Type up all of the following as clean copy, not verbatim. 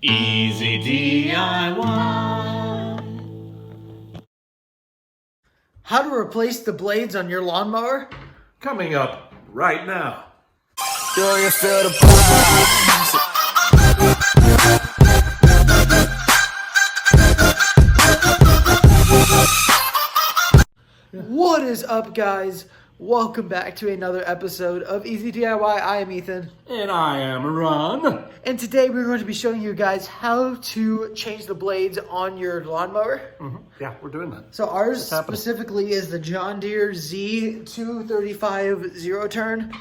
Easy DIY. How to replace the blades on your lawnmower? Coming up right now. Do you feel the pulse? What is up, guys? Welcome back to another episode of Easy DIY. I am Ethan. And I am Ron. And today we're going to be showing you guys how to change the blades on your lawnmower. Yeah, we're doing that. So ours specifically is the John Deere Z235 zero turn.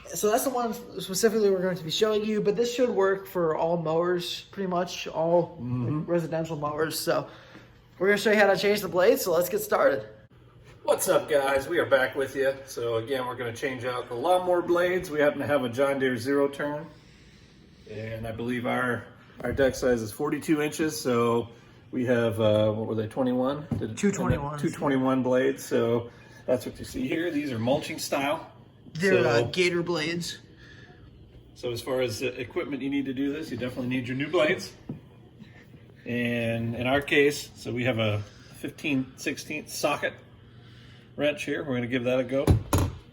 So that's the one specifically we're going to be showing you, but this should work for all mowers, pretty much all residential mowers. So we're going to show you how to change the blades, so let's get started. What's up, guys? We are back with you. So again, we're going to change out the lawnmower blades. We happen to have a John Deere zero turn, and I believe our deck size is 42 inches. So we have what were they, 21? 221. 221 blades. So that's what you see here. These are mulching style. They're Gator blades. So as far as equipment you need to do this, you definitely need your new blades. And in our case, so we have a 15/16 socket wrench here. We're going to give that a go.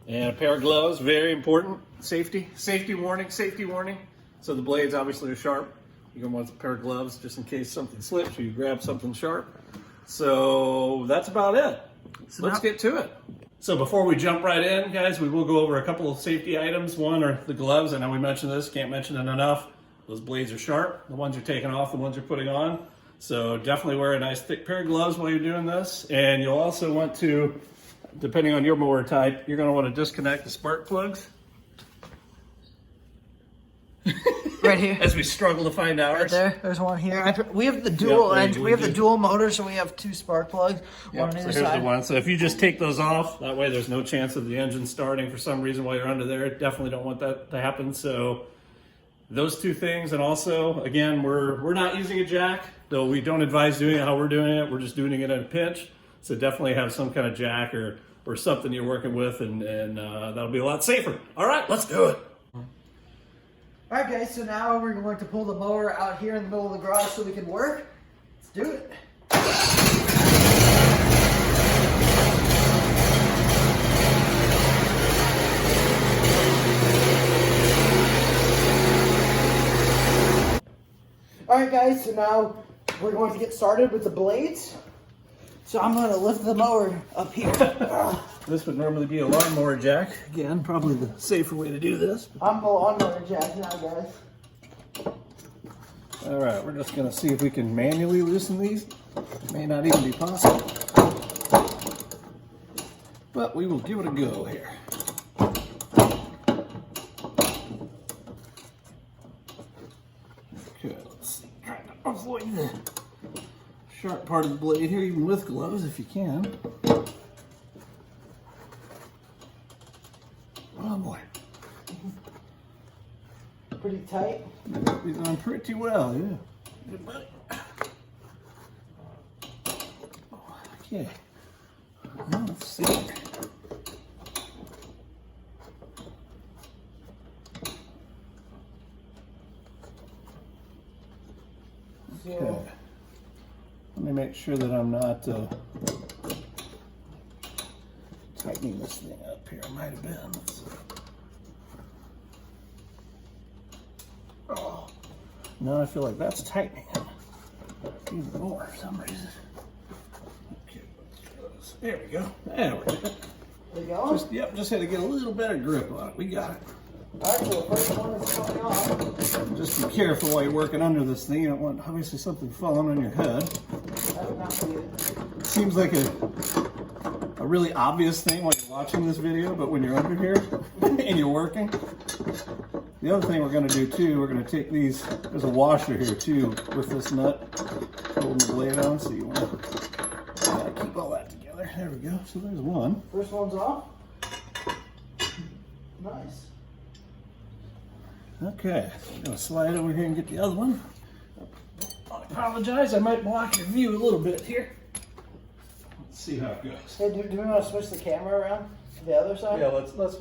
And a pair of gloves, very important. Safety warning. So the blades obviously are sharp. You're going to want a pair of gloves just in case something slips or you grab something sharp. So that's about it. So let's get to it. So before we jump right in, guys, we will go over a couple of safety items. One are the gloves. I know we mentioned this, can't mention it enough. Those blades are sharp. The ones you're taking off, the ones you're putting on. So definitely wear a nice thick pair of gloves while you're doing this. And you'll also want to, depending on your mower type, you're going to want to disconnect the spark plugs. Right here. As we struggle to find ours. Right there. There's one here. We have the dual we have the dual motor, so we have two spark plugs. One on either so here's side. the one. So if you just take those off, that way there's no chance of the engine starting for some reason while you're under there. Definitely don't want that to happen. So those two things, and also, again, we're not using a jack, though we don't advise doing it how we're doing it. We're just doing it in a pinch. So definitely have some kind of jack or something you're working with, and that'll be a lot safer. All right, let's do it. All right, guys, so now we're going to pull the mower out here in the middle of the garage so we can work. Let's do it. All right, guys, so now we're going to get started with the blades. So I'm going to lift the mower up here. This would normally be a lawnmower jack. Again, probably the safer way to do this. I'm the lawnmower jack now, guys. All right, we're just gonna see if we can manually loosen these. It may not even be possible, but we will give it a go here. Okay, let's try to avoid the sharp part of the blade here, even with gloves if you can. Oh boy. Pretty tight. He's on pretty well, yeah. Good buddy. Okay. Now let's see. Okay. Let me make sure that I'm not tightening this thing up here. I might have been. Let's see. Oh, now I feel like that's tightening it even more for some reason. Okay, there we go. There we go. There you go. Just had to get a little better grip on it. We got it. All right, so the first one is coming off. Just be careful while you're working under this thing. You don't want obviously something falling on your head. That would not be it. Seems like a really obvious thing while you're watching this video, but when you're under here and you're working. The other thing we're going to do too, we're going to take these, there's a washer here too with this nut holding the blade on, so you want to keep all that together. There we go. So there's one. First one's off. Nice. Okay, I'm going to slide over here and get the other one. I apologize, I might block your view a little bit here. Let's see how it goes. Hey, do we want to switch the camera around to the other side? Yeah, let's do this.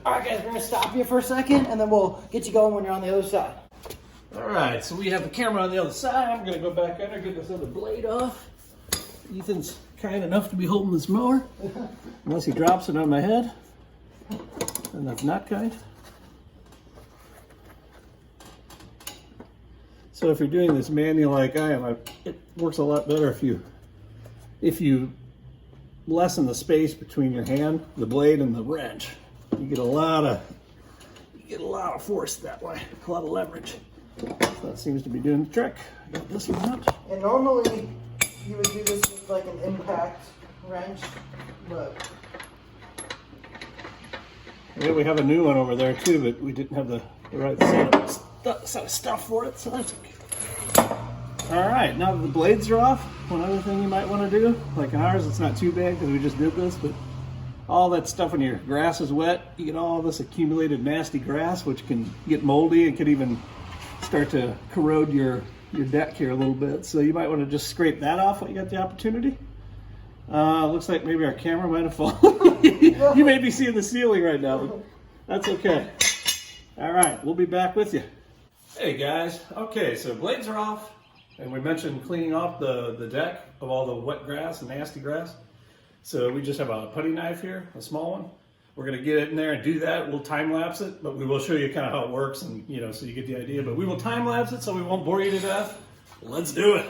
All right, guys, we're going to stop you for a second, and then we'll get you going when you're on the other side. All right, so we have the camera on the other side. I'm gonna go back under, get this other blade off. Ethan's kind enough to be holding this mower, unless he drops it on my head, and that's not kind. So if you're doing this manual like I am, it works a lot better if you lessen the space between your hand, the blade, and the wrench. You get a lot of force that way, a lot of leverage. So that seems to be doing the trick. I got this one out. And normally you would do this with like an impact wrench, but yeah, we have a new one over there too, but we didn't have the right set of stuff for it, so that's okay. All right, now that the blades are off, one other thing you might want to do, like in ours, it's not too bad because we just did this, but all that stuff when your grass is wet, you get all this accumulated nasty grass, which can get moldy and could even start to corrode your deck here a little bit. So you might want to just scrape that off when you got the opportunity. Looks like maybe our camera might have fallen. You may be seeing the ceiling right now, but that's okay. All right, we'll be back with you. Hey guys, okay, so blades are off, and we mentioned cleaning off the deck of all the wet grass and nasty grass. So we just have a putty knife here, a small one. We're gonna get it in there and do that. We'll time lapse it, but we will show you kind of how it works, and so you get the idea. But we will time lapse it so we won't bore you to death. Let's do it.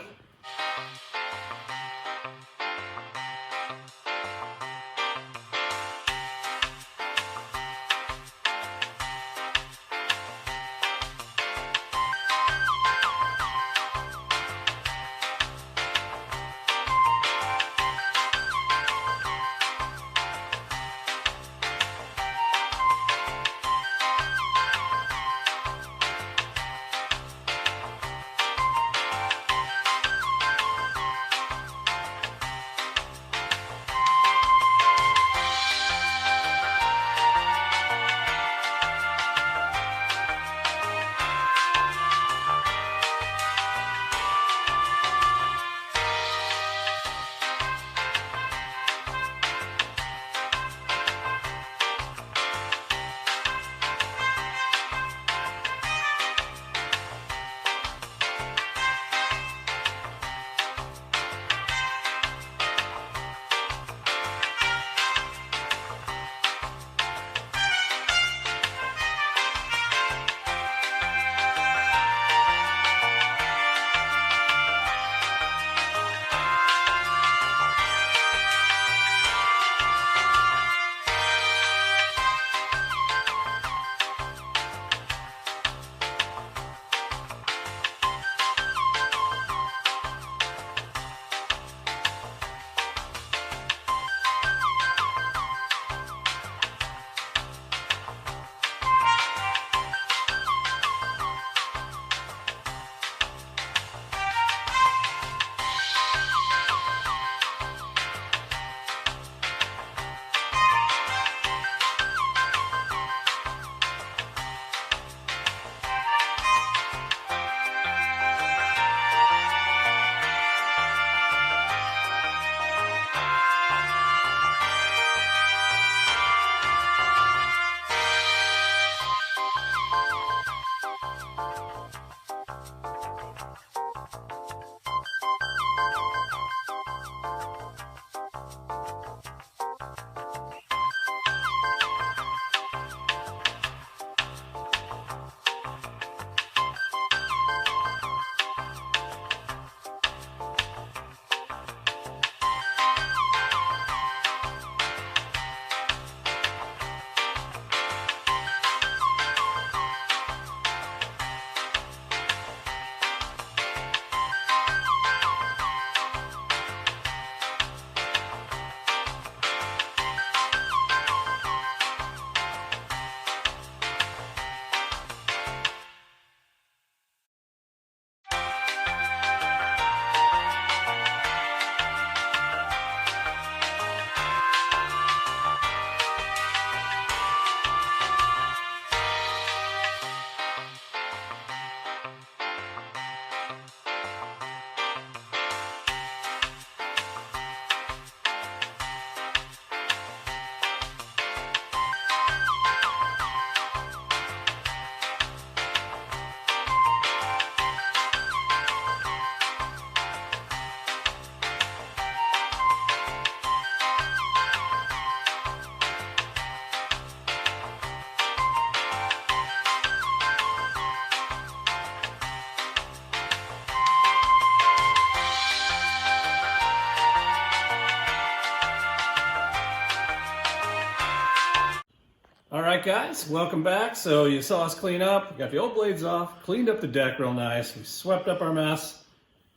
right, guys, welcome back. So you saw us clean up, we got the old blades off, cleaned up the deck real nice, we swept up our mess.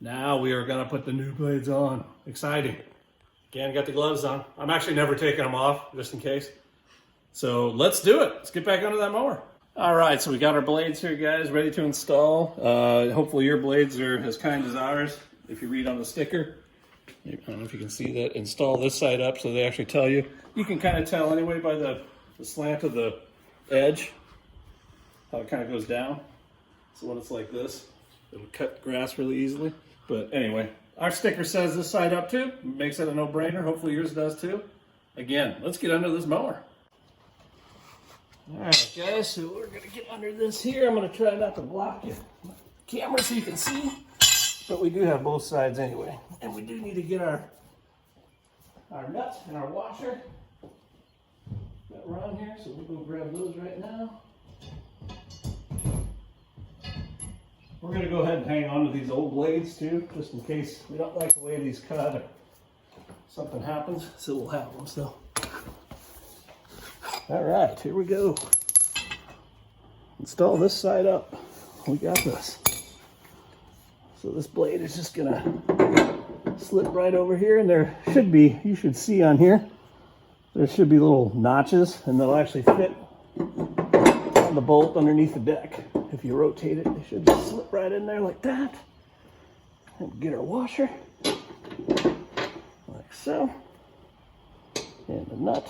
Now we are gonna put the new blades on. Exciting. Again, got the gloves on. I'm actually never taking them off, just in case. So let's do it. Let's get back under that mower. All right, so we got our blades here, guys, ready to install. Hopefully your blades are as kind as ours. If you read on the sticker, I don't know if you can see that, install this side up so they actually tell you. You can kind of tell anyway by the slant of the edge, how it kind of goes down. So when it's like this, it'll cut grass really easily. But anyway, our sticker says this side up too. Makes it a no-brainer. Hopefully yours does too. Again, let's get under this mower. All right, guys, so we're gonna get under this here. I'm gonna try not to block your camera so you can see, but we do have both sides anyway. And we do need to get our nut and our washer that are on here, so we'll go grab those right now. We're gonna go ahead and hang on to these old blades too, just in case we don't like the way these cut or something happens, so we'll have them, so. All right, here we go. Install this side up. We got this. So this blade is just gonna slip right over here, and there should be, you should see on here, there should be little notches, and they'll actually fit on the bolt underneath the deck. If you rotate it, they should just slip right in there like that. And get our washer, like so, and the nut.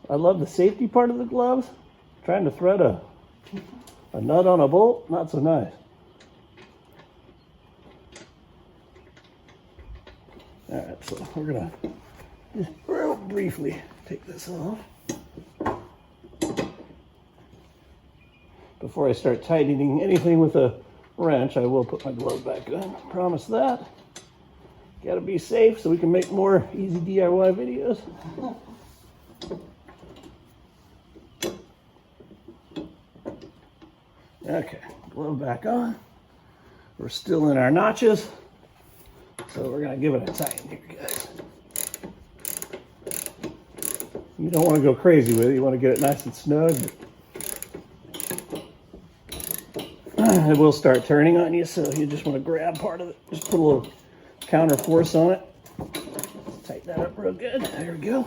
I love the safety part of the gloves. Trying to thread a nut on a bolt, not so nice. All right, so we're gonna just real briefly take this off. Before I start tightening anything with a wrench, I will put my glove back on. Promise that. Gotta be safe so we can make more easy DIY videos. Okay, glove back on. We're still in our notches, so we're gonna give it a tighten here, guys. You don't want to go crazy with it. You want to get it nice and snug. It will start turning on you, so you just want to grab part of it. Just put a little counter force on it. Tighten that up real good. There we go.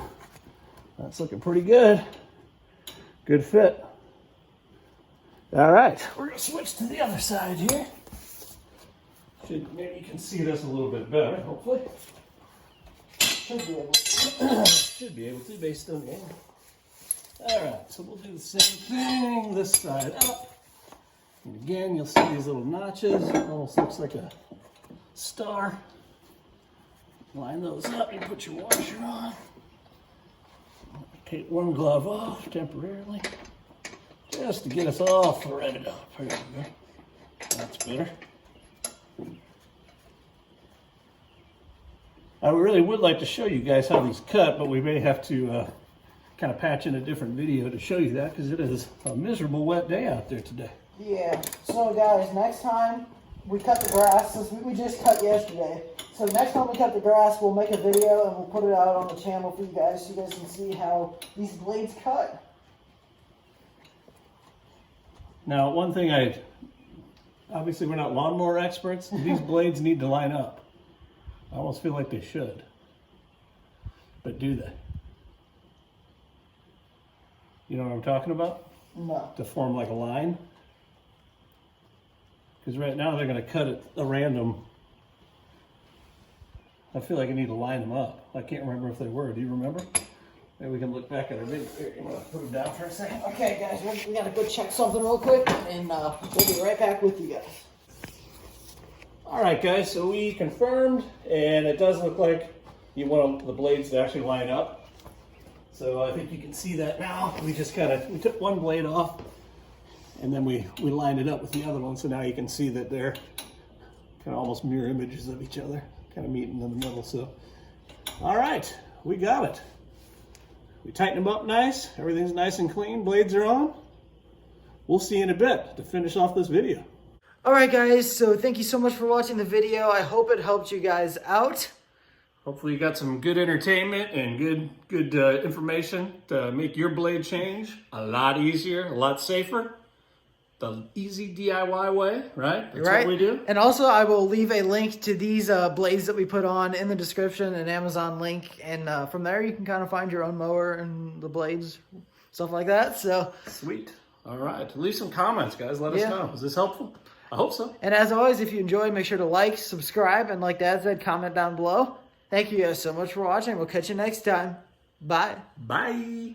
That's looking pretty good. Good fit. All right, we're gonna switch to the other side here. Maybe you can see this a little bit better, hopefully. Should be able to. Should be able to, based on the angle. All right, so we'll do the same thing, this side up. And again, you'll see these little notches. Almost looks like a star. Line those up, you put your washer on. Take one glove off temporarily. Just to get us all threaded up. There we go. That's better. I really would like to show you guys how these cut, but we may have to kind of patch in a different video to show you that, because it is a miserable wet day out there today. Yeah, so guys, next time we cut the grass, since we just cut yesterday, so next time we cut the grass, we'll make a video and we'll put it out on the channel for you guys so you guys can see how these blades cut. Now, one thing obviously we're not lawnmower experts, these blades need to line up. I almost feel like they should. But do they? You know what I'm talking about? No. To form like a line. Because right now they're going to cut it a random. I feel like I need to line them up. I can't remember if they were. Do you remember? Maybe we can look back at our video. Here, you want to put them down for a second? Okay, guys, we got to go check something real quick, and we'll be right back with you guys. All right, guys, so we confirmed, and it does look like you want the blades to actually line up. So I think you can see that now. We just we took one blade off, and then we lined it up with the other one. So now you can see that they're kind of almost mirror images of each other, kind of meeting in the middle. So, all right, we got it. We tightened them up nice. Everything's nice and clean. Blades are on. We'll see you in a bit to finish off this video. All right, guys, so thank you so much for watching the video. I hope it helped you guys out. Hopefully you got some good entertainment and good information to make your blade change a lot easier, a lot safer. The easy DIY way, right? That's right? what we do. And also, I will leave a link to these blades that we put on in the description, an Amazon link, and from there you can kind of find your own mower and the blades, stuff like that. So Sweet. All right. Leave some comments, guys. Let us Yeah. know. Was this helpful? I hope so. And as always, if you enjoyed, make sure to like, subscribe, and like Dad said, comment down below. Thank you guys so much for watching. We'll catch you next time. Bye. Bye.